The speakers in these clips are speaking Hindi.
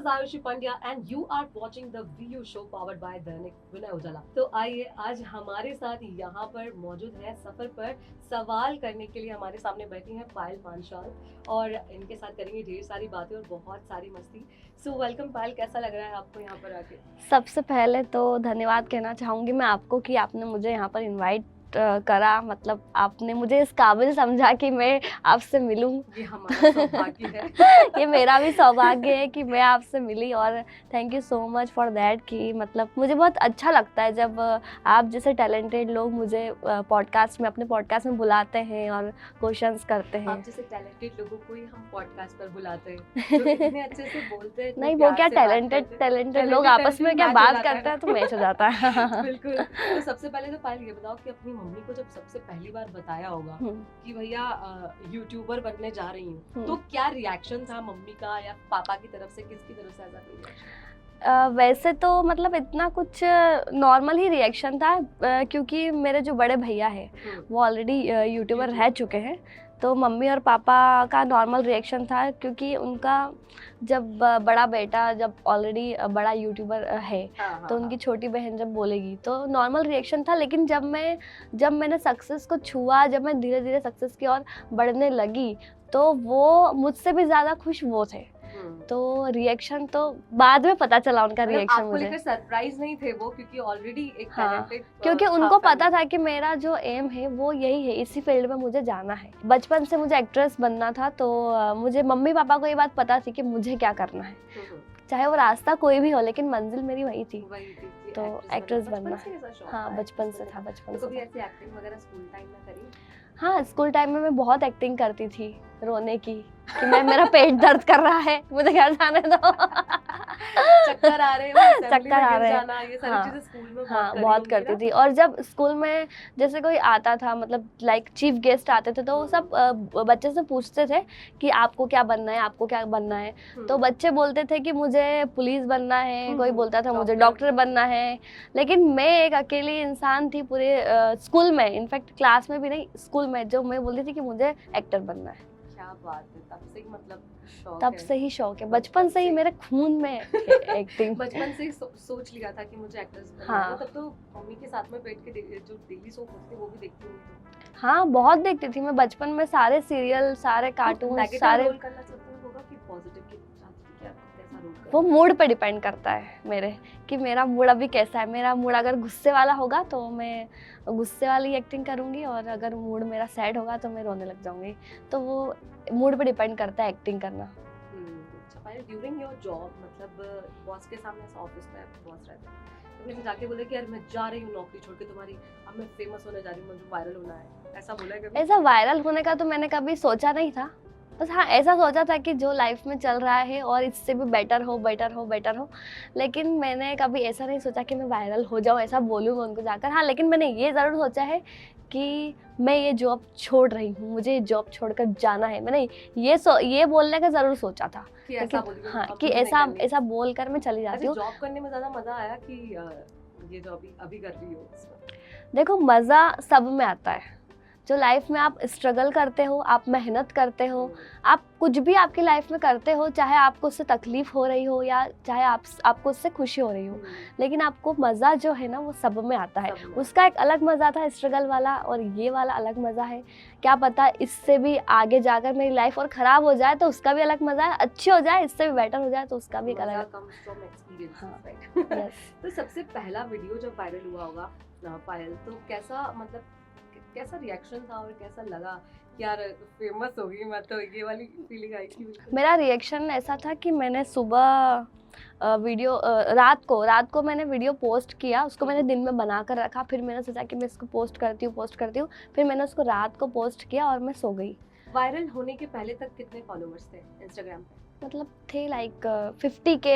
is Ayushi Pandya and you are watching the VU show powered by दैनिक विनय उजाला। तो आइए आज हमारे साथ यहाँ पर मौजूद है सफर पर सवाल करने के लिए हमारे सामने बैठी हैं पायल पांचाल और इनके साथ करेंगे ढेर सारी बातें और बहुत सारी मस्ती। सो वेलकम पायल, कैसा लग रहा है आपको यहाँ पर आके? सबसे पहले तो धन्यवाद कहना चाहूँगी मैं आपको कि आपने मुझे यहाँ पर इनवाइट करा, मतलब आपने मुझे इस काबिल समझा कि मैं आपसे मिलूं। ये हमारा सौभाग्य है। ये मेरा भी सौभाग्य है कि मैं आपसे मिली और thank you so much for that कि मतलब मुझे बहुत अच्छा लगता है जब आप जैसे टैलेंटेड लोग मुझे पॉडकास्ट में अपने पॉडकास्ट में बुलाते हैं और क्वेश्चंस करते हैं। आप जैसे टैलेंटेड लोगों को ही हम पॉडकास्ट पर बुलाते हैं जो इतने अच्छे से बोलते हैं। नहीं, वो क्या टैलेंटेड लोग आपस में क्या बात करते हैं तो मैच हो जाता है। बिल्कुल। तो सबसे पहले तो पायल ये बताओ कि अपनी मम्मी को जब सबसे पहली बार बताया होगा कि भैया यूट्यूबर बनने जा रही हूँ, तो क्या रिएक्शन था मम्मी का या पापा की तरफ से, किसकी तरफ से ऐसा कोई रिएक्शन? वैसे तो मतलब इतना कुछ नॉर्मल ही रिएक्शन था क्योंकि मेरे जो बड़े भैया है वो ऑलरेडी यूट्यूबर रह चुके हैं, तो मम्मी और पापा का नॉर्मल रिएक्शन था क्योंकि उनका जब बड़ा बेटा जब ऑलरेडी बड़ा यूट्यूबर है तो उनकी छोटी बहन जब बोलेगी तो नॉर्मल रिएक्शन था। लेकिन जब मैंने सक्सेस को छुआ, जब मैं धीरे धीरे सक्सेस की ओर बढ़ने लगी तो वो मुझसे भी ज़्यादा खुश वो थे। तो रिएक्शन तो बाद में पता चला उनका रिएक्शन मुझे। आपको सरप्राइज नहीं थे वो क्योंकि ऑलरेडी एक टैलेंटेड क्योंकि उनको पता था कि मेरा जो एम है वो यही है, इसी फील्ड में मुझे जाना है। बचपन से मुझे एक्ट्रेस बनना था तो मुझे मम्मी पापा को ये बात पता थी कि मुझे क्या करना है, चाहे वो रास्ता कोई भी हो लेकिन मंजिल मेरी वही थी। तो एक्ट्रेस बनना है। हाँ, बचपन से था। बचपन से कभी ऐसी एक्टिंग वगैरह स्कूल टाइम में करी? हाँ, स्कूल टाइम में मैं बहुत एक्टिंग करती थी, रोने की कि मेरा पेट दर्द कर रहा है, मुझे घर जाने दो। चक्कर आ रहे हैं, चक्कर आ रहे हैं। ये सारी चीजें स्कूल में बहुत करती थी। और जब स्कूल में जैसे कोई आता था, मतलब लाइक चीफ गेस्ट आते थे तो सब बच्चे से पूछते थे कि आपको क्या बनना है, आपको क्या बनना है। तो बच्चे बोलते थे कि मुझे पुलिस बनना है, कोई बोलता था मुझे डॉक्टर बनना है। लेकिन मैं एक अकेली इंसान थी पूरे स्कूल में, इनफैक्ट क्लास में भी नहीं, स्कूल में, जो मैं बोलती थी कि मुझे एक्टर बनना है। क्या बात है, तब से ही मतलब शौक तब से ही शौक है, बचपन से ही मेरे खून में एक्टिंग। बचपन से ही सोच लिया था कि मुझे एक्ट्रेस बनना है। तब तो मम्मी के साथ में बैठ के जो डेली सोप होते थे वो भी देखती हूँ। हाँ, बहुत देखती थी मैं बचपन में, सारे सीरियल, सारे कार्टून, सारे। रोल करना चाहती हूँ होगा कि पॉजिटिव की चाहती क्या, कैसा रोल करना? वो मूड पे डिपेंड करता है मेरे कि मेरा मूड अभी कैसा है। मेरा मूड अगर गुस्से वाला होगा तो मैं गुस्से वाली एक्टिंग करूँगी और अगर मूड मेरा सैड होगा तो मैं रोने लग जाऊँगी। तो वो मूड पे डिपेंड करता है एक्टिंग करना। ड्यूरिंग योर जॉब, मतलब बॉस के सामने ऑफिस में बॉस रहता है तो किसी जाके बोले कि यार मैं जा रही हूँ नौकरी छोड़ के तुम्हारी, अब मैं फेमस होने जा रही हूँ, मुझे वायरल होना है, ऐसा बोला है कभी? ऐसा वायरल होने का तो मैंने कभी सोचा नहीं था। बस हाँ, ऐसा सोचा था कि जो लाइफ में चल रहा है और इससे भी बेटर हो। लेकिन मैंने कभी ऐसा नहीं सोचा कि मैं वायरल हो जाऊँ, ऐसा बोलूँगा उनको जाकर। हाँ, लेकिन मैंने ये ज़रूर सोचा है कि मैं ये जॉब छोड़ रही हूँ, मुझे ये जॉब छोड़कर जाना है। मैंने ये बोलने का ज़रूर सोचा था, लेकिन हाँ कि ऐसा बोलकर मैं चली जाती हूँ। जॉब करने में ज़्यादा मज़ा आया कि ये जो अभी कर रही हो? देखो, मज़ा सब में आता है। जो लाइफ में आप स्ट्रगल करते हो, आप मेहनत करते हो, आप कुछ भी आपकी लाइफ में करते हो, चाहे आपको उससे तकलीफ हो रही हो या चाहे आपको उससे खुशी हो रही हो, लेकिन आपको मज़ा जो है ना वो सब में आता है। उसका एक अलग मज़ा था स्ट्रगल वाला, और ये वाला अलग मज़ा है। क्या पता इससे भी आगे जाकर मेरी लाइफ और ख़राब हो जाए तो उसका भी अलग मज़ा है, अच्छी हो जाए, इससे भी बेटर हो जाए तो उसका भी एक अलग। तो सबसे पहला वीडियो जब वायरल हुआ होगा पायल, तो कैसा रिएक्शन था और कैसा लगा कि यार फेमस हो गई मैं, तो ये वाली फीलिंग आई थी? मेरा रिएक्शन ऐसा था कि मैंने सुबह वीडियो रात को मैंने वीडियो पोस्ट किया, उसको मैंने दिन में बना कर रखा, फिर मैंने सोचा कि मैं इसको पोस्ट करती हूँ, फिर मैंने उसको रात को पोस्ट किया और मैं सो गई। वायरल होने के पहले तक कितने फॉलोअर्स थे इंस्टाग्राम पे? मतलब थे लाइक 50 के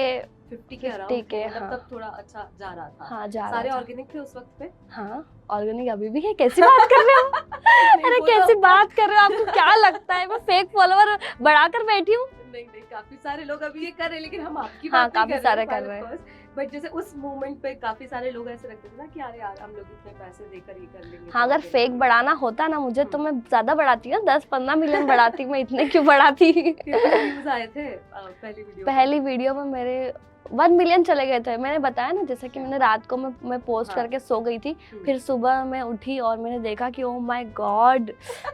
अराउंड। हाँ। तब थोड़ा अच्छा जा रहा था। हाँ, सारे ऑर्गेनिक थे उस वक्त पे? हाँ, ऑर्गेनिक अभी भी है। कैसी बात कर रहे हो? अरे कैसी बात कर रहे हो, आपको क्या लगता है मैं फेक फॉलोअर बढ़ाकर बैठी हूँ? नहीं नहीं, काफी सारे लोग अभी ये कर रहे हैं, लेकिन हम आपकी हाँ, बात नहीं काफी सारे कर रहे हैं। बट जैसे उस मोमेंट पे काफी सारे लोग ऐसे रखते थे ना कि अरे यार हम लोग इतने पैसे देकर ये कर लेंगे। हाँ, तो अगर आगे फेक नहीं। बढ़ाना होता ना मुझे तो मैं ज्यादा बढ़ाती ना, 10-15 मिलियन बढ़ाती, मैं इतने क्यों बढ़ाती। कितने व्यूज आए थे पहली वीडियो पहली वीडियो में मेरे 1 मिलियन चले गए थे। मैंने बताया ना, जैसे कि मैंने रात को मैं पोस्ट हाँ। करके सो गई थी, फिर सुबह मैं उठी और मैंने देखा कि ओह माय गॉड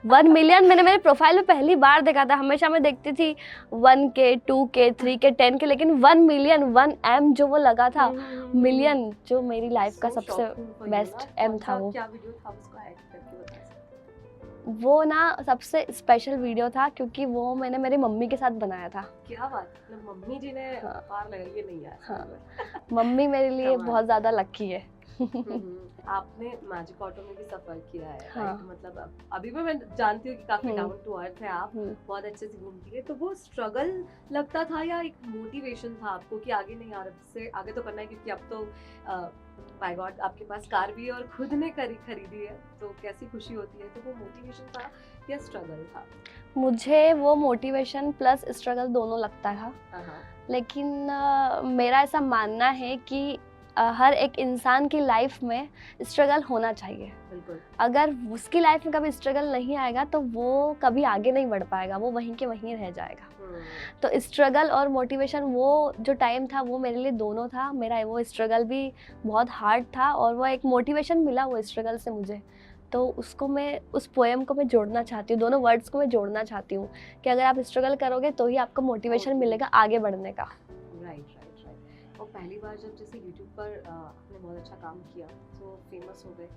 1 मिलियन मैंने मेरे प्रोफाइल में पहली बार देखा था। हमेशा मैं देखती थी 1K 2K 3K 10K, लेकिन 1 मिलियन 1M जो वो लगा था मिलियन, जो मेरी लाइफ का सबसे बेस्ट M था वो। क्या वीडियो था, उसको ऐड करके बता सकते? वो ना सबसे स्पेशल वीडियो था क्योंकि वो मैंने मेरी मम्मी के साथ बनाया था। क्या बात, मतलब मम्मी जी ने हाँ। पार लगाई, ये नहीं यार। हाँ। मम्मी मेरे लिए कमाल। बहुत ज्यादा लकी है। आपने मैजिक ऑटो में भी सफर किया है, हाँ। राइट? मतलब अभी भी मैं जानती हूँ कि काफी डाउन टू अर्थ है आप, हम्म। बहुत अच्छे से घूमती है। तो वो स्ट्रगल लगता था या एक मोटिवेशन था आपको कि आगे नहीं यार, इससे आगे तो करना है, क्योंकि अब तो बाय गॉड आपके पास कार भी है और खुद ने खरीदी है, तो कैसी खुशी होती है। तो वो मोटिवेशन था या स्ट्रगल था? मुझे वो मोटिवेशन प्लस स्ट्रगल दोनों लगता था, हाँ। लेकिन मेरा ऐसा मानना है कि हर एक इंसान की लाइफ में स्ट्रगल होना चाहिए। बिल्कुल। अगर उसकी लाइफ में कभी स्ट्रगल नहीं आएगा तो वो कभी आगे नहीं बढ़ पाएगा, वो वहीं के वहीं रह जाएगा। तो स्ट्रगल और मोटिवेशन, वो जो टाइम था वो मेरे लिए दोनों था। मेरा वो स्ट्रगल भी बहुत हार्ड था और वो एक मोटिवेशन मिला वो स्ट्रगल से मुझे। तो उसको मैं, उस पोएम को मैं जोड़ना चाहती हूँ, दोनों वर्ड्स को मैं जोड़ना चाहती हूँ कि अगर आप स्ट्रगल करोगे तो ही आपको मोटिवेशन मिलेगा आगे बढ़ने का। राइट। और पहली बार जब जैसे यूट्यूब पर आपने बहुत अच्छा काम किया, तो फेमस हो गए,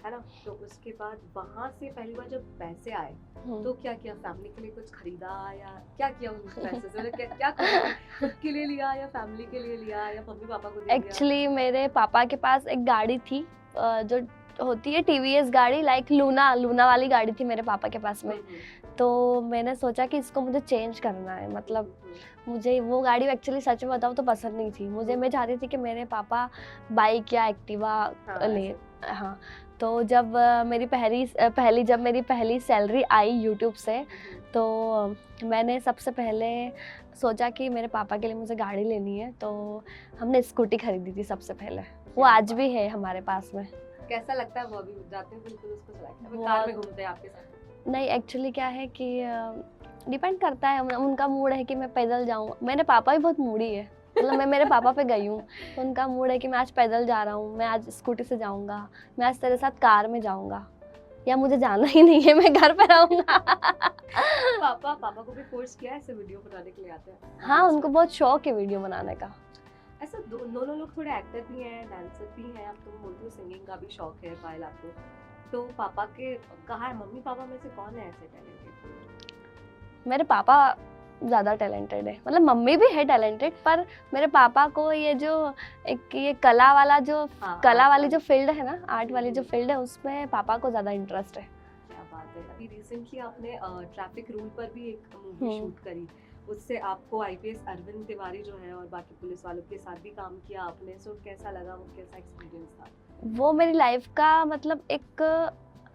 है ना? तो उसके बाद वहाँ से पहली बार जब पैसे आए तो क्या किया? फैमिली के लिए कुछ खरीदा या क्या किया उन पैसे से? मतलब क्या खरीदा? खुद के लिए लिया या फैमिली के लिए लिया या मम्मी पापा को दे दिया? एक्चुअली मेरे पापा के पास एक गाड़ी थी, जो होती है TVS गाड़ी, लाइक लूना वाली गाड़ी थी मेरे पापा के पास में। तो मैंने सोचा कि इसको मुझे चेंज करना है। मतलब मुझे वो गाड़ी एक्चुअली सच में बताऊँ तो पसंद नहीं थी मुझे। मैं चाहती थी कि मेरे पापा बाइक या एक्टिवा ले। हाँ, तो जब मेरी पहली सैलरी आई यूट्यूब से, तो मैंने सबसे पहले सोचा कि मेरे पापा के लिए मुझे गाड़ी लेनी है, तो हमने स्कूटी खरीदी थी सबसे पहले। वो आज भी है हमारे पास में। कैसा लगता है वो? अभी जाते हैं बिल्कुल उसको चलाते हैं, कार में घूमते हैं आपके साथ? नहीं, एक्चुअली क्या है कि डिपेंड करता है, उनका मूड है कि मैं पैदल जाऊँ। मेरे पापा भी बहुत मूडी है, मतलब मैं मेरे पापा पे गई हूँ तो उनका मूड है कि मैं आज पैदल जा रहा हूँ, मैं आज स्कूटी से जाऊँगा, मैं आज तेरे साथ कार में जाऊँगा, या मुझे जाना ही नहीं है, मैं घर पे रहूँगा। पापा को भी फोर्स किया ऐसे वीडियो बनाने के लिए आते हैं? हाँ, उनको बहुत शौक है वीडियो बनाने का। ऐसा दोनों लोग थोड़े एक्टर भी हैं, डांसर भी हैं। आप तुम बोलते हो सिंगिंग का भी शौक है पायल आपको, तो पापा के कहाँ है? मम्मी पापा में से कौन है ऐसे टैलेंटेड? मेरे पापा ज़्यादा टैलेंटेड है, मतलब मम्मी भी है टैलेंटेड, पर मेरे पापा को ये जो एक ये कला वाली जो फील्ड है ना, आर्ट वाली जो फील्ड है, उसमें पापा को ज़्यादा इंटरेस्ट है। क्या बात है। अभी रिसेंटली आपने ट्रैफिक रूल पर भी एक मूवी शूट करी, उससे आपको IPS अरविंद तिवारी जो है और बाकी पुलिस वालों के साथ भी काम किया आपने, सो कैसा लगा वो? कैसा एक्सपीरियंस था वो? मेरी लाइफ का मतलब एक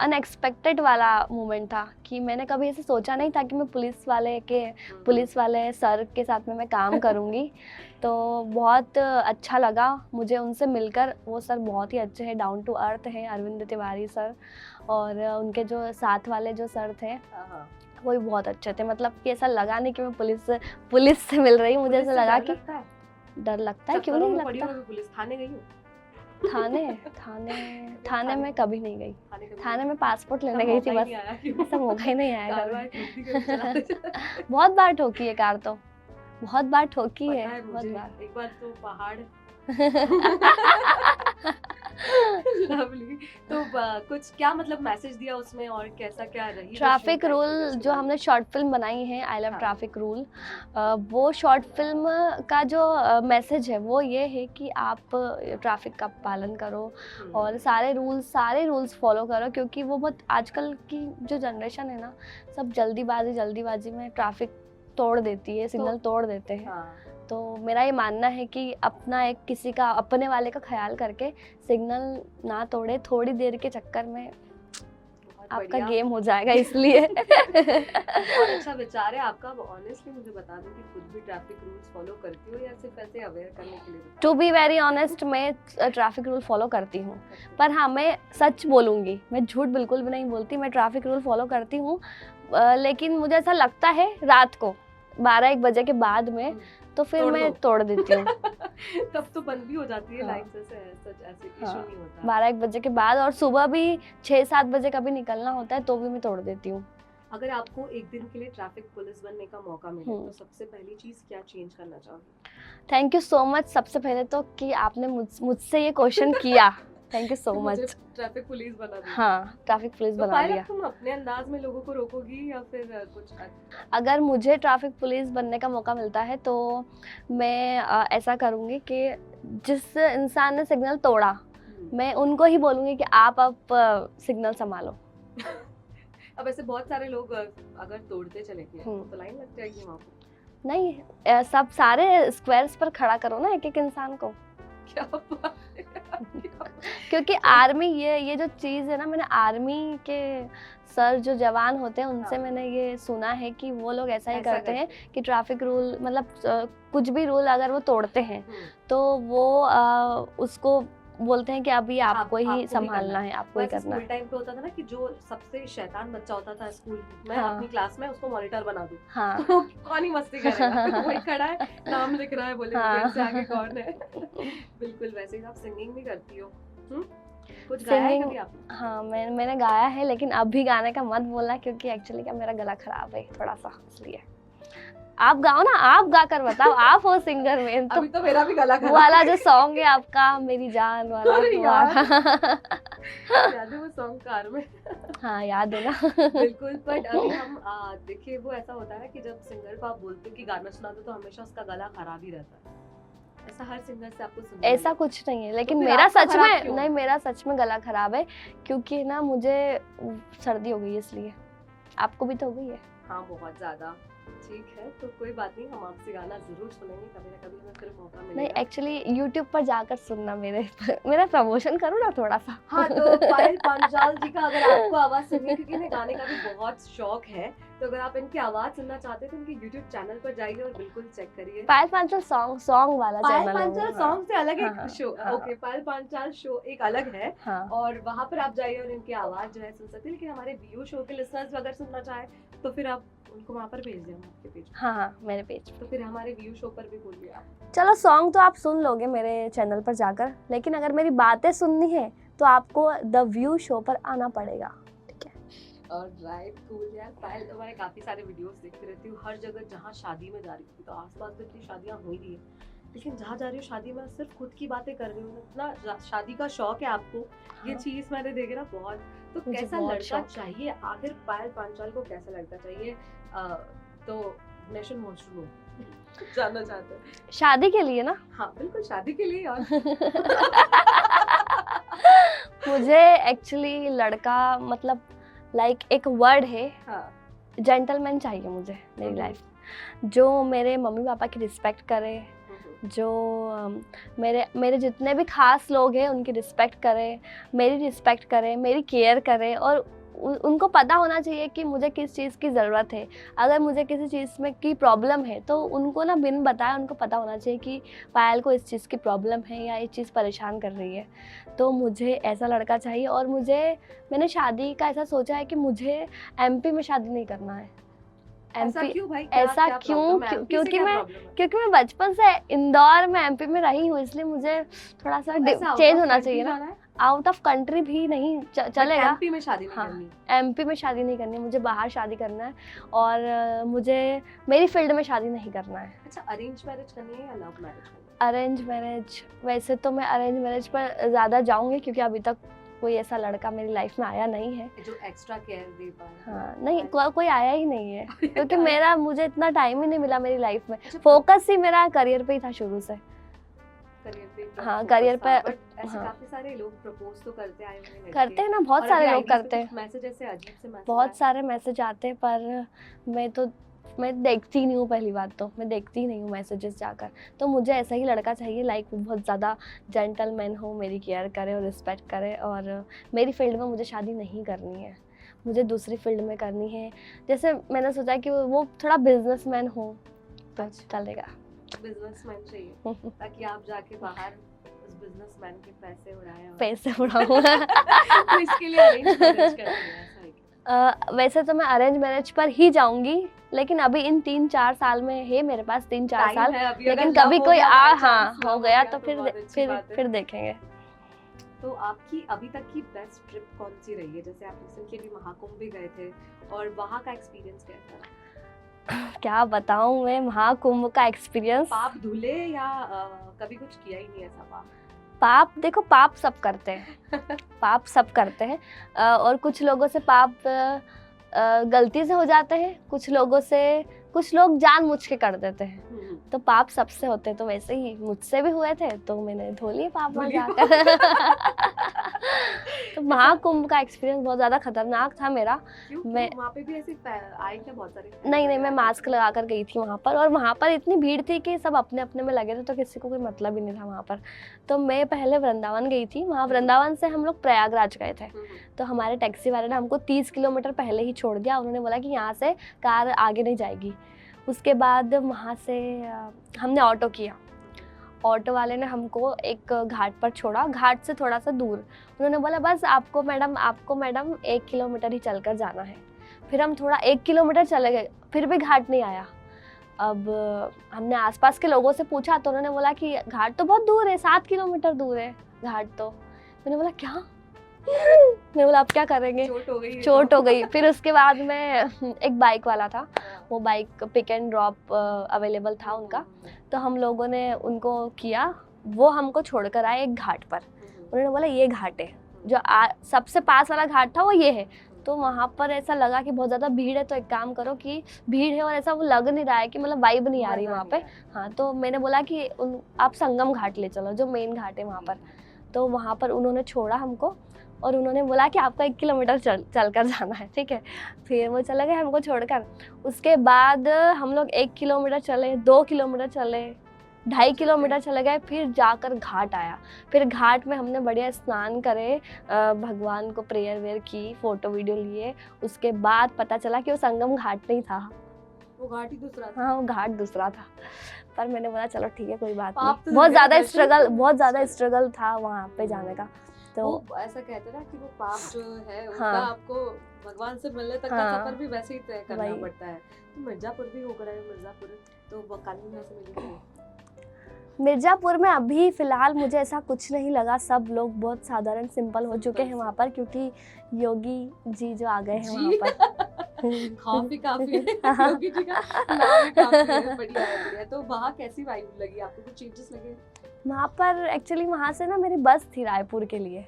अनएक्सपेक्टेड वाला मोमेंट था कि मैंने कभी ऐसे सोचा नहीं था कि मैं पुलिस वाले सर के साथ में मैं काम करूँगी। तो बहुत अच्छा लगा मुझे उनसे मिलकर। वो सर बहुत ही अच्छे हैं, डाउन टू अर्थ हैं, अरविंद तिवारी सर। और उनके जो साथ वाले जो सर थे वो भी बहुत अच्छे थे। मतलब कि ऐसा लगा नहीं कि मैं पुलिस से मिल रही हूँ। मुझे ऐसा लगा कि डर लगता है, क्यों नहीं लगता? पुलिस थाने गई हो? थाने में कभी नहीं गई। थाने में पासपोर्ट लेने गई थी बस, ऐसा मौका ही नहीं आया कभी। बहुत बार ठोकी है कार, तो बहुत बार ठोकी है, बहुत बार। एक बार तो पहाड़ लवली। तो कुछ क्या मतलब मैसेज दिया उसमें और कैसा क्या रही? ट्रैफिक रूल जो हमने शॉर्ट फिल्म बनाई है, आई लव ट्रैफिक रूल, वो शॉर्ट फिल्म का जो मैसेज है वो ये है कि आप ट्रैफिक का पालन करो और सारे रूल्स फॉलो करो, क्योंकि वो बहुत आजकल की जो जनरेशन है ना, सब जल्दीबाजी में ट्रैफिक तोड़ देती है, सिग्नल तोड़ देते हैं। तो मेरा ये मानना है कि किसी का अपने वाले का ख्याल करके सिग्नल ना तोड़े, थोड़ी देर के चक्कर में आपका बढ़िया। गेम हो जाएगा इसलिए। बहुत अच्छा विचार है आपका। ऑनेस्टली मुझे बता दो कि खुद भी ट्रैफिक रूल्स फॉलो करती हो या सिर्फ ऐसे अवेयर करने के लिए बता टू बी वेरी ऑनेस्ट, मैं ट्रैफिक रूल फॉलो करती हूँ, पर हाँ मैं सच बोलूँगी, मैं झूठ बिल्कुल भी नहीं बोलती, मैं ट्रैफिक रूल फॉलो करती हूँ। लेकिन मुझे ऐसा लगता है रात को 12-1 बजे के बाद में तो फिर तोड़ मैं दो। तोड़ देती हूँ। तब तो बंद भी हो जाती है हाँ। लाइट से सच ऐसे इशू हाँ, नहीं होता। 12-1 बजे के बाद, और सुबह भी 6-7 बजे कभी निकलना होता है तो भी मैं तोड़ देती हूँ। अगर आपको एक दिन के लिए ट्रैफिक पुलिस बनने का मौका मिले तो सबसे पहली चीज क्या चेंज करना चाहोगे? थैंक यू सो मच सबसे पहले तो कि आपने मुझसे ये क्वेश्चन किया। थैंक यू सो कि मुझे मच। ट्रैफिक पुलिस बना दी। हाँ, ट्रैफिक पुलिस तो बना पायल, दिया। अब तुम अपने अंदाज में लोगों को रोकोगी या फिर कुछ अगर मुझे ट्रैफिक पुलिस बनने का मौका मिलता है तो मैं ऐसा करूँगी कि जिस इंसान ने सिग्नल तोड़ा, मैं उनको ही बोलूँगी कि आप अब सिग्नल संभालो। अब ऐसे बहुत सारे लोग अगर तोड़ते चले गए तो लाइन लग जाएगी वहाँ पे। नहीं, सब सारे स्क्वायर्स पर खड़ा करो ना एक-एक इंसान को। क्या बात है। क्योंकि आर्मी ये जो चीज़ है ना, मैंने आर्मी के सर जो जवान होते हैं उनसे मैंने ये सुना है कि वो लोग ऐसा ही करते हैं कि ट्रैफिक रूल मतलब कुछ भी रूल अगर वो तोड़ते हैं तो वो उसको बोलते हैं कि अभी आपको ही संभालना है, आपको ही करना है। स्कूल टाइम पे होता था ना कि जो सबसे शैतान बच्चा होता था स्कूल में, हाँ। अपनी क्लास में उसको मॉनिटर बना दूं। हाँ। तो कौन ही मस्ती करेगा। वही खड़ा है, नाम लिख रहा है, बोले हाँ। से आगे कौन है। बिल्कुल वैसे ही आप सिंगिंग भी करती हो। कुछ गाया है कभी आपने? हाँ, मैंने गाया है, लेकिन अभी गाने का मत बोलना क्योंकि एक्चुअली क्या मेरा गला खराब है थोड़ा सा, इसलिए। आप गाओ ना, आप गा कर बताओ, आप हो सिंगर में। अभी तो मेरा भी गला खराब वाला जो सॉन्ग है आपका मेरी जान वाला। अरे यार। याद है वो सॉन्ग कार में। हाँ याद है ना। बिल्कुल। बट अभी हम देखिए वो ऐसा होता है कि जब सिंगर को आप बोलते हो कि गाना सुना दो तो हमेशा उसका गला खराब ही रहता है। ऐसा हर सिंगर से आपको सुनने ऐसा कुछ नहीं है, लेकिन फिर मेरा आपका सच खराब में क्यों? नहीं, मेरा सच में गला खराब है क्योंकि ना मुझे सर्दी हो गई है, इसलिए। आपको भी तो हो गई है? हाँ बहुत ज्यादा। ठीक है, तो कोई बात नहीं, हम आपसे गाना जरूर सुनेंगे, कभी ना कभी हमें फिर मौका मिलेगा। नहीं, एक्चुअली YouTube पर जाकर सुनना, मेरा प्रमोशन करो ना थोड़ा सा। हाँ, तो पायल पांचाल जी का अगर आपको आवाज सुननी, क्योंकि इन्हें गाने का भी बहुत शौक है, तो अगर आप इनकी आवाज सुनना चाहते हैं तो इनके YouTube चैनल पर जाइए और बिल्कुल चेक करिए। पायल पांचाल सॉन्ग वाला चैनल है। पायल पांचाल सॉन्ग से अलग एक शो। हाँ। ओके, पायल पांचाल शो एक अलग है। हाँ। और वहाँ पर आप जाइए और इनकी आवाज जो है सुन सकते हैं। लेकिन हमारे वीयू शो के लिसनर्स अगर सुनना चाहे तो फिर आप उनको वहाँ पर भेज दें, आपके पेज पर। हाँ, मेरे पेज पर। तो फिर हमारे व्यू शो पर भी बोलिए आप। चलो, सॉन्ग तो आप सुन लोगे मेरे चैनल पर जाकर, लेकिन अगर मेरी बातें सुननी है तो आपको द व्यू शो पर आना पड़ेगा, ठीक है? ऑलराइट, कूल यार। पायल, तुम्हारे काफी सारे वीडियोस देखती रहती हूँ। हर जगह जहाँ शादी में जा रही थी, तो आसपास तो इतनी शादियाँ हो ही रही है, लेकिन जहाँ जा रही हूँ शादी में सिर्फ खुद की बातें कर रही हूँ। इतना शादी का शौक है आपको। हाँ। ये चीज मैंने देखी ना बहुत। तो कैसा लड़का चाहिए आखिर पायल पांचाल को? कैसा लड़का चाहिए? तो नेशन मॉन्स्टर जानना चाहते हैं। शादी के लिए ना? हाँ बिल्कुल, शादी के लिए। और मुझे एक्चुअली लड़का मतलब लाइक एक वर्ड है, जेंटलमैन चाहिए मुझे मेरी लाइफ, जो मेरे मम्मी पापा की रिस्पेक्ट करे, जो मेरे जितने भी खास लोग हैं उनकी रिस्पेक्ट करे, मेरी रिस्पेक्ट करे, मेरी केयर करे, और उनको पता होना चाहिए कि मुझे किस चीज़ की ज़रूरत है। अगर मुझे किसी चीज़ में की प्रॉब्लम है तो उनको ना बिन बताए उनको पता होना चाहिए कि पायल को इस चीज़ की प्रॉब्लम है या ये चीज़ परेशान कर रही है। तो मुझे ऐसा लड़का चाहिए। और मैंने शादी का ऐसा सोचा है कि मुझे MP में शादी नहीं करना है। ऐसा क्यों भाई? ऐसा क्यों? क्योंकि मैं बचपन से इंदौर में MP में रही हूँ, इसलिए मुझे थोड़ा सा चेंज होना चाहिए ना। आउट ऑफ कंट्री भी नहीं चलेगा। MP में शादी नहीं करनी। MP में शादी नहीं करनी, मुझे बाहर शादी करना है, और मुझे मेरी फील्ड में शादी नहीं करना है। अच्छा, अरेंज मैरिज करनी है या लव मैरिज करनी है? Arrange marriage. वैसे तो मैं अरेंज मैरिज पर ज़्यादा जाऊँगी क्योंकि अभी तक कोई ऐसा लड़का मेरी लाइफ में आया नहीं है जो एक्स्ट्रा केयर दे पाए। हाँ, नहीं, कोई आया ही नहीं है क्योंकि मुझे इतना टाइम ही नहीं मिला मेरी लाइफ में। फोकस ही मेरा करियर पे ही था शुरू से। हाँ, करियर पे। ऐसे काफी सारे लोग प्रपोज तो करते आए होंगे, करते हैं ना, बहुत सारे लोग करते हैं। मैसेज ऐसे अजीब से मैसेज, बहुत सारे मैसेज आते हैं, पर मैं देखती नहीं हूँ। पहली बात तो मैं देखती नहीं हूँ मैसेजेस जाकर। तो मुझे ऐसा ही लड़का चाहिए, लाइक बहुत ज़्यादा जेंटलमैन हो, मेरी केयर करे और रिस्पेक्ट करे, और मेरी फील्ड में मुझे शादी नहीं करनी है। मुझे दूसरी फील्ड में करनी है। जैसे मैंने सोचा कि वो थोड़ा बिजनेसमैन हो तो चलेगा। बिजनेसमैन चाहिए ताकि आप जाके बाहर उस बिजनेसमैन के पैसे उड़ाएं और पैसे उड़ाऊं। तो इसके लिए अरेंज मैरिज करनी है, ऐसा है क्या? वैसे तो मैं अरेंज मैरिज पर ही जाऊंगी, लेकिन अभी इन 3-4 साल में है मेरे पास 3-4 टाइम साल, है अभी, लेकिन अगर कभी love कोई हो गया, by हाँ chance हो love गया तो तो बहुत अच्छी बात है। फिर देखेंगे। तो आपकी अभी तक की बेस्ट ट्रिप कौन सी रही है? जैसे आप रिसेंटली भी महाकुंभ भी गए थे और वहाँ का एक्सपीरियंस कैसा रहा? क्या बताऊं मैं महाकुंभ का एक्सपीरियंस। पाप धुले या कभी कुछ किया ही नहीं ऐसा पाप? पाप देखो, पाप सब करते हैं। पाप सब करते हैं और कुछ लोगों से पाप गलती से हो जाते हैं, कुछ लोग जानबूझ के कर देते हैं। तो पाप सबसे होते हैं, तो वैसे ही मुझसे भी हुए थे तो मैंने धो लिए पाप में जाकर। तो महाकुंभ का एक्सपीरियंस बहुत ज्यादा खतरनाक था मेरा। मैं वहाँ पे भी ऐसे आए थे बहुत सारे? नहीं, मैं मास्क लगा कर गई थी वहाँ पर, और वहाँ पर इतनी भीड़ थी कि सब अपने अपने में लगे थे, तो किसी को कोई मतलब ही नहीं था वहाँ पर। तो मैं पहले वृंदावन गई थी, वहाँ वृंदावन से हम लोग प्रयागराज गए थे। तो हमारे टैक्सी वाले ने हमको 30 किलोमीटर पहले ही छोड़ दिया। उन्होंने बोला कि यहाँ से कार आगे नहीं जाएगी। उसके बाद वहाँ से हमने ऑटो किया। ऑटो वाले ने हमको एक घाट पर छोड़ा, घाट से थोड़ा सा दूर। उन्होंने बोला बस आपको मैडम 1 किलोमीटर ही चलकर जाना है। फिर हम थोड़ा 1 किलोमीटर चले गए, फिर भी घाट नहीं आया। अब हमने आसपास के लोगों से पूछा तो उन्होंने बोला कि घाट तो बहुत दूर है, 7 किलोमीटर दूर है घाट। तो मैंने बोला क्या? मैंने बोला आप क्या करेंगे? चोट हो गई। फिर उसके बाद में एक बाइक वाला था, वो bike pick and drop available था उनका, तो हम लोगों ने उनको किया। वो हमको छोड़कर आए एक घाट पर। उन्होंने बोला ये घाट है, जो सबसे पास वाला घाट था वो ये है। तो वहाँ पर ऐसा लगा कि बहुत ज़्यादा भीड़ है, तो एक काम करो कि भीड़ है और ऐसा वो लग नहीं रहा है कि मतलब वाइब नहीं आ रही वहाँ पे। हाँ, तो मैंने बोला कि आप संगम घाट ले चलो, जो मेन घाट है वहाँ पर। तो वहाँ पर उन्होंने छोड़ा हमको और उन्होंने बोला कि आपका 1 किलोमीटर चल कर जाना है, ठीक है। फिर वो चले गए हमको छोड़कर। उसके बाद हम लोग 1 किलोमीटर चले, 2 किलोमीटर चले, 2.5 किलोमीटर चले गए, फिर जाकर घाट आया। फिर घाट में हमने बढ़िया स्नान करे, भगवान को प्रेयर वेयर की, फोटो वीडियो लिए। उसके बाद पता चला कि वो संगम घाट नहीं था, वो घाट ही दूसरा था। हाँ, वो घाट दूसरा था। पर मैंने बोला चलो ठीक है, कोई बात नहीं। तो बहुत ज़्यादा स्ट्रगल था वहाँ पे जाने का। तो ऐसा कहते हैं ना कि वो पाप जो है उसका आपको भगवान से मिलने तक का सफर भी वैसे ही तय करना पड़ता है। तो मिर्जापुर भी होकर आए, मिर्जापुर तो कानून में ऐसे मिली थी? मिर्जापुर में अभी फिलहाल मुझे ऐसा कुछ नहीं लगा। सब लोग बहुत साधारण सिंपल हो चुके हैं वहाँ पर, क्योंकि योगी जी जो आ गए हैं वहाँ पर। काफी योगी जी का नाम ही काफी है, बढ़िया है। तो वहाँ कैसी वाइब लगी आपको? कुछ चेंजेस लगे वहाँ पर? एक्चुअली वहाँ से ना मेरी बस थी रायपुर के लिए,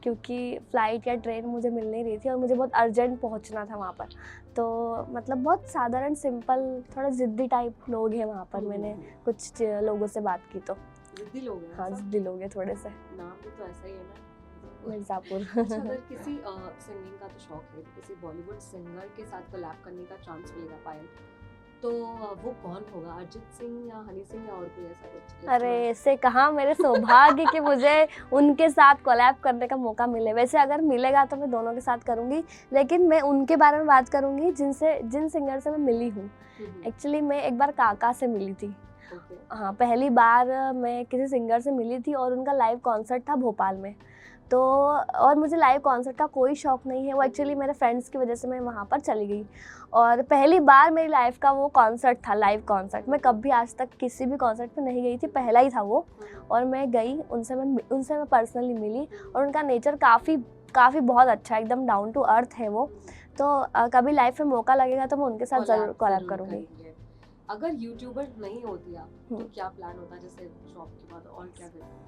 क्योंकि फ्लाइट या ट्रेन मुझे मिल नहीं रही थी और मुझे बहुत अर्जेंट पहुँचना था वहाँ पर। तो मतलब बहुत साधारण सिंपल, थोड़ा जिद्दी टाइप लोग हैं वहाँ पर। मैंने कुछ लोगों से बात की तो जिद्दी लोग हैं। हाँ, जिद्दी लोग हैं थोड़े से। नाम भी तो ऐसा ही है ना, मिर्जापुर। अगर किसी सिंगिंग का तो शौक है, किसी बॉलीवुड सिंगर के साथ कोलैब करने का चांस मिलेगा पायल, तो वो कौन होगा? अरिजीत सिंह या हनी सिंह या और कोई ऐसा कुछ? अरे ऐसे कहाँ, मेरे सौभाग्य कि मुझे उनके साथ कोलैब करने का मौका मिले। वैसे अगर मिलेगा तो मैं दोनों के साथ करूँगी, लेकिन मैं उनके बारे में बात करूँगी जिन सिंगर से मैं मिली हूँ। एक्चुअली मैं एक बार काका से मिली थी। हाँ, पहली बार मैं किसी सिंगर से मिली थी और उनका लाइव कॉन्सर्ट था भोपाल में। तो और मुझे लाइव कॉन्सर्ट का कोई शौक़ नहीं है, वो एक्चुअली मेरे फ्रेंड्स की वजह से मैं वहाँ पर चली गई। और पहली बार मेरी लाइफ का वो कॉन्सर्ट था, लाइव कॉन्सर्ट। मैं कभी आज तक किसी भी कॉन्सर्ट पे नहीं गई थी, पहला ही था वो। और मैं गई, उनसे मैं पर्सनली मिली और उनका नेचर काफ़ी बहुत अच्छा, एकदम डाउन टू अर्थ है वो। तो कभी लाइफ में मौका लगेगा तो मैं उनके साथ ज़रूर कोलैब करूँगी। अगर यूट्यूबर नहीं होती आप तो क्या प्लान होता? जैसे जॉब के बाद और क्या करती?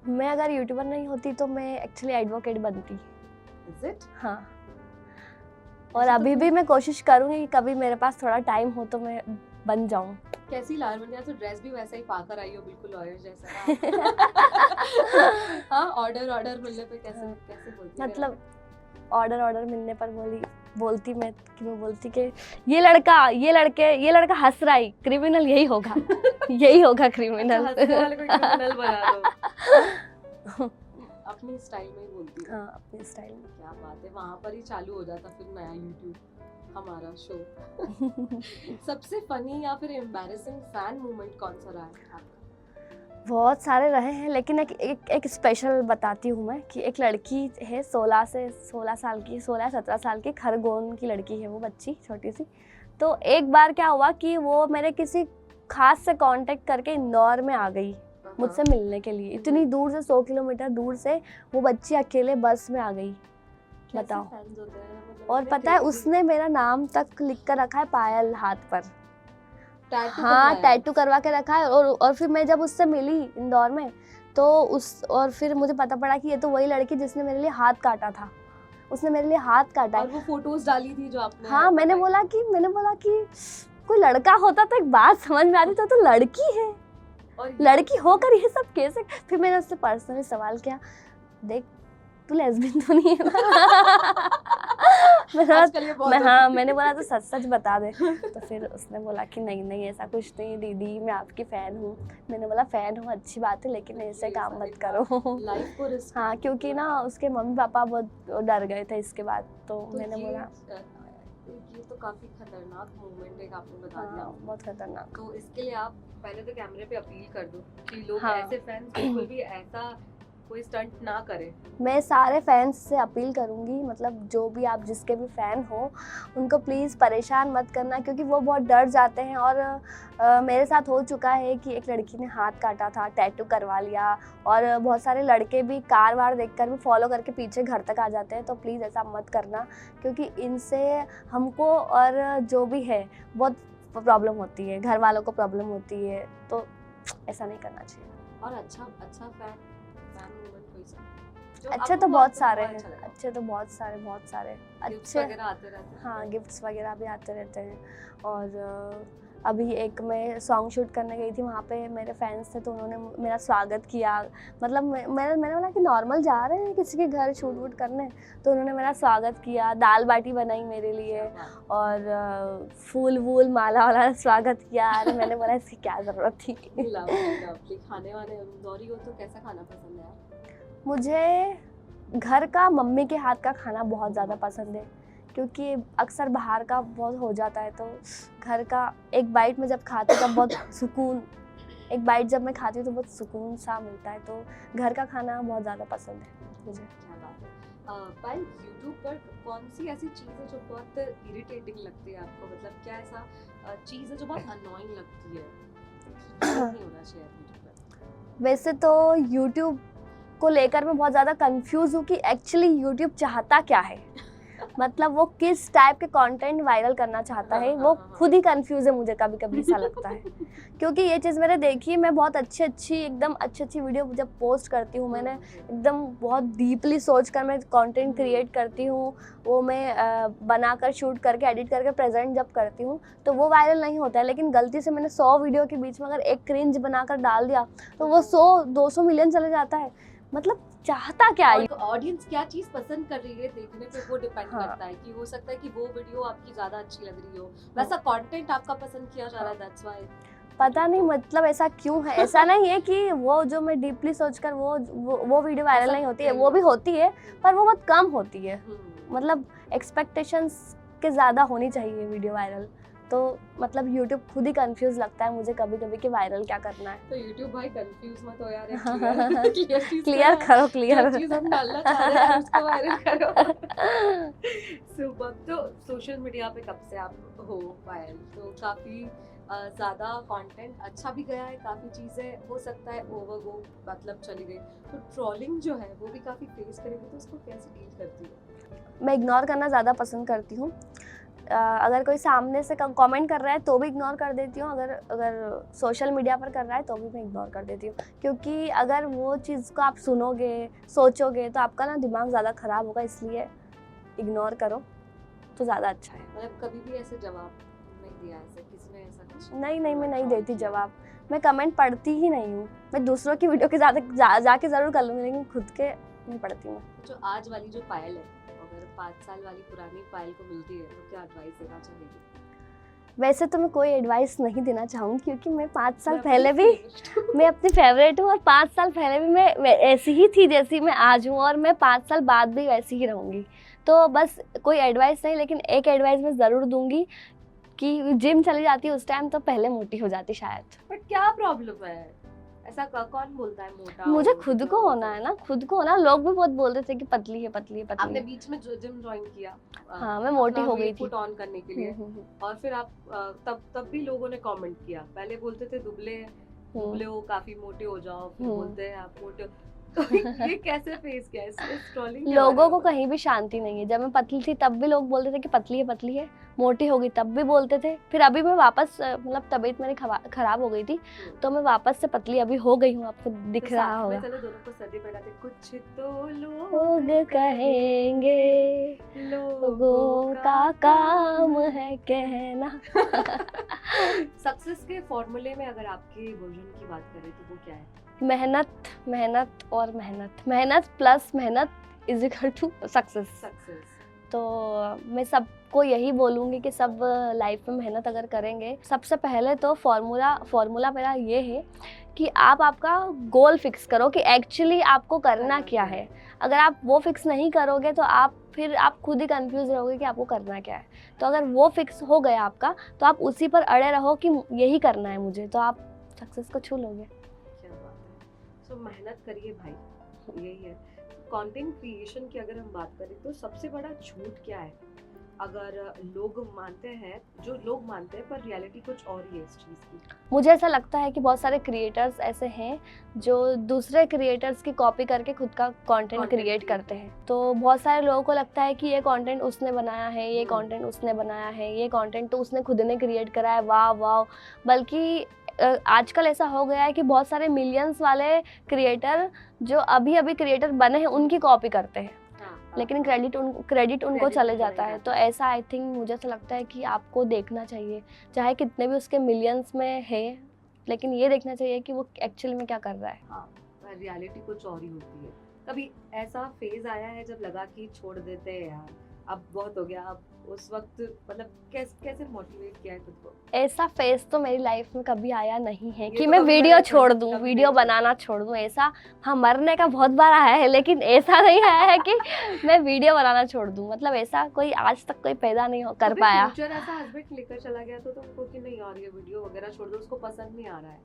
मैं अगर यूट्यूबर नहीं होती तो मैं एक्चुअली एडवोकेट बनती। Is it? हाँ, और अभी भी मैं कोशिश करूँगी कि कभी मेरे पास थोड़ा टाइम हो तो मैं बन जाऊँ। कैसी लालवनिया, तो ड्रेस भी वैसा ही पाकर आई हो, बिल्कुल लॉयर जैसा। हाँ, ऑर्डर मिलने पे कैसे बोलती? मतलब ऑर्डर मिलने पर बोलती कि ये लड़का हंस रहा है, क्रिमिनल यही होगा। यही होगा क्रिमिनल। हंसने वाले को क्रिमिनल बना दो। अब अपनी स्टाइल में ही बोलती है। हाँ, अपने स्टाइल में। क्या बात है, वहाँ पर ही चालू हो जाता फिर नया यूट्यूब हमारा शो। सबसे फनी या फिर एम्बैरेसिंग फैन मोमेंट कौन सा रहा है आपका? बहुत सारे रहे हैं, लेकिन एक स्पेशल बताती हूँ मैं कि एक लड़की है 16 साल की, 16-17 साल की, खरगोन की लड़की है वो, बच्ची छोटी सी। तो एक बार क्या हुआ कि वो मेरे किसी खास से कांटेक्ट करके इंदौर में आ गई मुझसे मिलने के लिए। इतनी दूर से, 100 किलोमीटर दूर से वो बच्ची अकेले बस में आ गई, बताओ। फैंस होते हैं मतलब, और पता है उसने मेरा नाम तक लिख कर रखा है पायल हाथ पर। टैटू हाँ, टैटू करवा के रखा है। और फिर मैं जब उससे मिली इंदौर में तो और फिर मुझे पता पड़ा कि ये तो वही लड़की जिसने मेरे लिए हाथ काटा था, उसने मेरे लिए हाथ काटा है। और वो फोटोज डाली थी जो आपने। हाँ, मैंने बोला कि कोई लड़का होता तो एक बात समझ में आती, तो लड़की है, और लड़की होकर ये सब कैसे। फिर मैंने उससे पर्सनली सवाल किया, देख तू लेस्बियन तो नहीं है ना? मैंने बोला तो सच सच बता दे। तो फिर उसने बोला कि नहीं ऐसा कुछ नहीं दीदी, मैं आपकी फैन हूँ। मैंने बोला फैन हूँ अच्छी बात है, लेकिन ऐसे काम मत करो। लाइफ को रिस्क। हाँ, क्योंकि ना उसके मम्मी पापा बहुत डर गए थे इसके बाद। तो मैंने बोला ये तो काफी खतरनाक मोमेंट है, आपने बता दिया। हाँ, बहुत खतरनाक। तो इसके लिए आप पहले तो कैमरे पे अपील कर दो कि लोग हाँ। ऐसे फैंस बिल्कुल भी ऐसा कोई स्टंट ना करे। मैं सारे फैंस से अपील करूंगी, मतलब जो भी आप जिसके भी फ़ैन हो उनको प्लीज़ परेशान मत करना, क्योंकि वो बहुत डर जाते हैं। और मेरे साथ हो चुका है कि एक लड़की ने हाथ काटा था, टैटू करवा लिया, और बहुत सारे लड़के भी कार वार देखकर भी फॉलो करके पीछे घर तक आ जाते हैं। तो प्लीज़ ऐसा मत करना, क्योंकि इनसे हमको और जो भी है बहुत प्रॉब्लम होती है, घर वालों को प्रॉब्लम होती है। तो ऐसा नहीं करना चाहिए। और अच्छा फैन मोमेंट कोई सा जो अच्छे आपको तो बहुत सारे हैं, अच्छा लगा? अच्छे तो बहुत सारे गिफ्ट्स अच्छे। वगैरह आते रहते हैं। हाँ, गिफ्ट्स वगैरह भी आते रहते हैं। और अभी एक मैं सॉन्ग शूट करने गई थी, वहाँ पे मेरे फैंस थे तो उन्होंने मेरा स्वागत किया। मतलब मैंने बोला कि नॉर्मल जा रहे हैं किसी के घर शूट वूट करने, तो उन्होंने मेरा स्वागत किया, दाल बाटी बनाई मेरे लिए, और फूल वूल माला वाला स्वागत किया। अरे मैंने बोला इसकी क्या ज़रूरत थी। लवली। खाने वाने इंदौरी हो तो कैसा खाना पसंद है आप? मुझे घर का, मम्मी के हाथ का खाना बहुत ज़्यादा पसंद है, क्योंकि अक्सर बाहर का बहुत हो जाता है। तो घर का एक बाइट में जब खाती हूँ तब बहुत सुकून, एक बाइट जब मैं खाती हूँ तो बहुत सुकून सा मिलता है। तो घर का खाना बहुत ज़्यादा पसंद है मुझे। क्या बात है। पायल, यूट्यूब पर कौन सी ऐसी चीज़ है जो बहुत इरिटेटिंग लगती है आपको? मतलब क्या ऐसा चीज़ है जो बहुत अननोइंग लगती है, नहीं होना चाहिए यूट्यूब पर? वैसे तो यूट्यूब को लेकर मैं बहुत ज़्यादा कंफ्यूज हूँ कि एक्चुअली यूट्यूब चाहता क्या है, मतलब वो किस टाइप के कंटेंट वायरल करना चाहता है, वो खुद ही कंफ्यूज है। मुझे कभी कभी ऐसा लगता है, क्योंकि ये चीज़ मैंने देखी है। मैं बहुत एकदम अच्छी वीडियो जब पोस्ट करती हूँ, मैंने एकदम बहुत डीपली सोच कर मैं कंटेंट क्रिएट करती हूँ, वो मैं बनाकर शूट करके एडिट करके प्रेजेंट जब करती हूँ तो वो वायरल नहीं होता है। लेकिन गलती से मैंने 100 वीडियो के बीच में अगर एक क्रिंज बनाकर डाल दिया तो वो 100-200 मिलियन चले जाता है। मतलब चाहता क्या है? ऑडियंस क्या चीज पसंद कर रही है देखने पे वो डिपेंड हाँ। करता है कि हो सकता है कि वो वीडियो आपकी ज्यादा अच्छी लग रही हो, वैसा कंटेंट आपका पसंद किया जा रहा है, दैट्स व्हाई। पता नहीं मतलब ऐसा क्यों है। ऐसा नहीं है कि वो जो मैं डीपली सोचकर वो वीडियो वायरल नहीं होती है, वो भी होती है पर वो बहुत कम होती है। मतलब एक्सपेक्टेशंस के ज़्यादा होनी चाहिए वीडियो वायरल। तो मतलब YouTube खुद ही कंफ्यूज लगता है मुझे कभी कभी कि वायरल क्या करना है। तो YouTube भाई कंफ्यूज मत हो यार, क्लियर करो, क्लियर चीज हम डालना चाह रहे हैं उसको वायरल करो। सुपर। तो सोशल मीडिया पे कब से आप हो पायल? तो काफी ज़्यादा कंटेंट अच्छा भी गया है, काफ़ी चीज़ें हो सकता है ओवर गो मतलब चली गई, तो ट्रोलिंग जो है वो भी काफ़ी फेस करेगी, तो उसको कैसे डील करती है? मैं इग्नोर करना ज़्यादा पसंद करती हूँ। अगर कोई सामने से कमेंट कर रहा है तो भी इग्नोर कर देती हूँ, अगर सोशल मीडिया पर कर रहा है तो भी मैं इग्नोर कर देती हूँ, क्योंकि अगर वो चीज़ को आप सुनोगे सोचोगे तो आपका ना दिमाग ज़्यादा ख़राब होगा, इसलिए इग्नोर करो तो ज़्यादा अच्छा है। मतलब कभी भी ऐसे जवाब नहीं दिया ऐसे किसी ने ऐसा कुछ? नहीं, मैं नहीं देती जवाब। मैं कमेंट पढ़ती ही नहीं हूँ। मैं दूसरों की वीडियो के जाके ज़रूर कर लूँगी, लेकिन खुद के नहीं पढ़ती मैं। जो आज वाली जो पायल है, अगर 5 साल वाली पुरानी पायल को मिलती है तो क्या एडवाइस देना चाहेगी? वैसे तो मैं कोई एडवाइस नहीं देना चाहूँगी क्योंकि मैं 5 साल पहले भी मैं अपनी फेवरेट हूँ और 5 साल पहले भी मैं ऐसी ही थी जैसी मैं आज हूँ और मैं 5 साल बाद भी वैसी ही रहूँगी। तो बस कोई एडवाइस नहीं, लेकिन एक एडवाइस मैं ज़रूर दूँगी कि जिम चली जाती उस टाइम तो पहले मोटी हो जाती शायद। बट क्या प्रॉब्लम है? ऐसा कौन बोलता है मोटा मुझे हो, खुद दुबला को हो होना तो? है ना, खुद को होना। लोग भी बहुत बोलते थे कि पतली है पतली है पतली आपने है। बीच में जिम ज्वाइन किया, हाँ, मैं मोटी अपना हो गई वेट थी। पुट ऑन करने के लिए, और फिर आप तब भी लोगों ने कमेंट किया। पहले बोलते थे दुबले दुबले हो, काफी मोटे हो जाओ, फिर बोलते हैं आप मोटे हो। तो ये कैसे फेस किया इस ट्रोलिंग के बारे लोगों में को बताओ। कहीं भी शांति नहीं है। जब मैं पतली थी तब भी लोग बोलते थे कि पतली है, मोटी हो गई तब भी बोलते थे। फिर अभी मैं वापस मतलब तबीयत मेरी खराब हो गई थी तो मैं वापस से पतली अभी हो गई हूँ, आपको दिख तो रहा साथ में होगा। चलो दोनों को सर्दी पहनाते, कुछ तो लोग लोग कहेंगे लोगों का काम है कहना। सक्सेस के फॉर्मूले में अगर आपके वर्जन की बात करें तो वो क्या है? मेहनत मेहनत और मेहनत, मेहनत प्लस मेहनत is equal to success. Success. तो मैं सबको यही बोलूँगी कि सब लाइफ में मेहनत अगर करेंगे, सबसे पहले तो फॉर्मूला मेरा ये है कि आप आपका गोल फिक्स करो कि एक्चुअली आपको करना क्या है। अगर आप वो फिक्स नहीं करोगे तो फिर आप खुद ही कंफ्यूज रहोगे कि आपको करना क्या है। तो अगर वो फिक्स हो गया आपका तो आप उसी पर अड़े रहो कि यही करना है मुझे, तो आप सक्सेस को छू लोगे। क्या बात है। सो मेहनत करिए भाई, यही है। कंटेंट क्रिएशन की अगर हम बात करें तो सबसे बड़ा झूठ क्या है? अगर लोग मानते हैं, जो लोग मानते हैं, पर रियलिटी कुछ और ही है इस चीज की। मुझे ऐसा लगता है कि बहुत सारे क्रिएटर्स ऐसे हैं जो दूसरे क्रिएटर्स की कॉपी करके खुद का कंटेंट क्रिएट करते हैं। तो बहुत सारे लोगों को लगता है कि ये कंटेंट उसने बनाया है, ये कंटेंट उसने बनाया है, ये कंटेंट तो उसने खुद ने क्रिएट करा है, वाह वाह। बल्कि आजकल ऐसा हो गया है कि बहुत सारे मिलियंस वाले क्रिएटर जो अभी अभी क्रिएटर बने हैं उनकी कॉपी करते हैं, लेकिन क्रेडिट उनको चले जाता है। तो ऐसा आई थिंक मुझे ऐसा लगता है कि आपको देखना चाहिए, चाहे कितने भी उसके मिलियंस में है, लेकिन ये देखना चाहिए कि वो एक्चुअली में क्या कर रहा है। हाँ, रियलिटी कुछ और ही होती है। कभी ऐसा फेज आया है जब लगा कि छोड़ देते हैं यार, अब बहुत हो गया, अब उस वक्त मतलब कैसे मोटिवेट किया है खुद को? ऐसा फेज तो मेरी लाइफ में कभी आया नहीं है कि तो मैं कभी वीडियो मैंने छोड़ दूं, कभी वीडियो नहीं बनाना छोड़ दूं। ऐसा हाँ, मरने का बहुत बार आया है, लेकिन ऐसा नहीं आया है कि मैं वीडियो बनाना छोड़ दूं। मतलब ऐसा कोई आज तक कोई पैदा नहीं कर पाया। फ्यूचर ऐसा हस्बैंड लेकर चला गया तो तुमको कि नहीं यार ये वीडियो वगैरह छोड़ दो, उसको पसंद नहीं आ रहा है,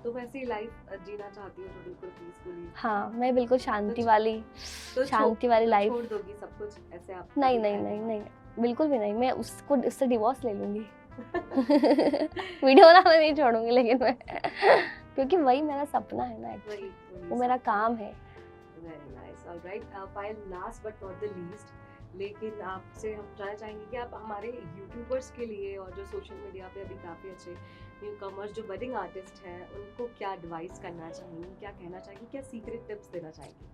तो वैसी लाइफ जीना चाहती हूँ तो बिल्कुल पीसफुली। हाँ, मैं बिल्कुल शांति वाली लाइफ छोड़ दोगी सब कुछ ऐसे आप? नहीं नहीं नहीं नहीं, बिल्कुल भी नहीं। मैं उससे डिवोर्स ले लूंगी। वीडियो बनाना नहीं छोड़ूंगी, लेकिन मैं क्योंकि वही मेरा सपना है ना, वो मेरा काम है। Very nice. Alright Payal, last but not the least, लेकिन आपसे हम जानना चाहेंगे कि आप हमारे यूट्यूबर्स के लिए और जो सोशल मीडिया पे अभी काफ़ी अच्छे न्यू कमर्स जो बडिंग आर्टिस्ट हैं उनको क्या एडवाइस करना चाहेंगी, क्या कहना चाहेंगी, क्या सीक्रेट टिप्स देना चाहेंगी?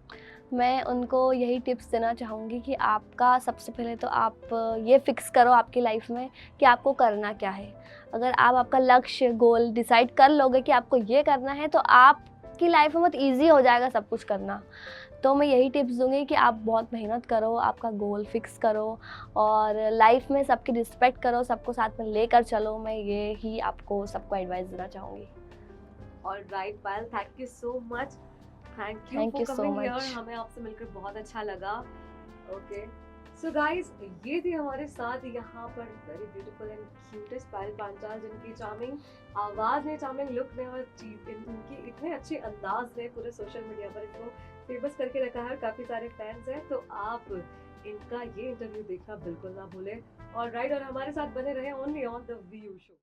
मैं उनको यही टिप्स देना चाहूँगी कि आपका सबसे पहले तो आप ये फिक्स करो आपकी लाइफ में कि आपको करना क्या है। अगर आप आपका लक्ष्य गोल डिसाइड कर लोगे कि आपको ये करना है तो आपकी लाइफ में बहुत ईजी हो जाएगा सब कुछ करना। तो मैं यही टिप्स दूंगी कि आप बहुत मेहनत करो, आपका गोल फिक्स करो और लाइफ में सबकी रिस्पेक्ट करो, सबको साथ में लेकर चलो। मैं ये ही आपको सबको एडवाइस देना चाहूँगी। Alright Payal, thank you so much. Thank you for coming here. हमें आपसे मिलकर बहुत अच्छा लगा। ओके सो गाइस, ये थी हमारे साथ यहाँ पर वेरी ब्यूटीफुल एंड क्यूटेस्ट पायल पांचाल, जिनकी चार्मिंग आवाज़ ने, चार्मिंग लुक ने और इनकी इतने अच्छे अंदाज ने पूरे सोशल मीडिया पर इनको फेमस करके रखा है। काफ़ी सारे फैंस हैं, तो आप इनका ये इंटरव्यू देखना बिल्कुल ना भूलें। ऑलराइट, और हमारे साथ बने रहे only on the view show.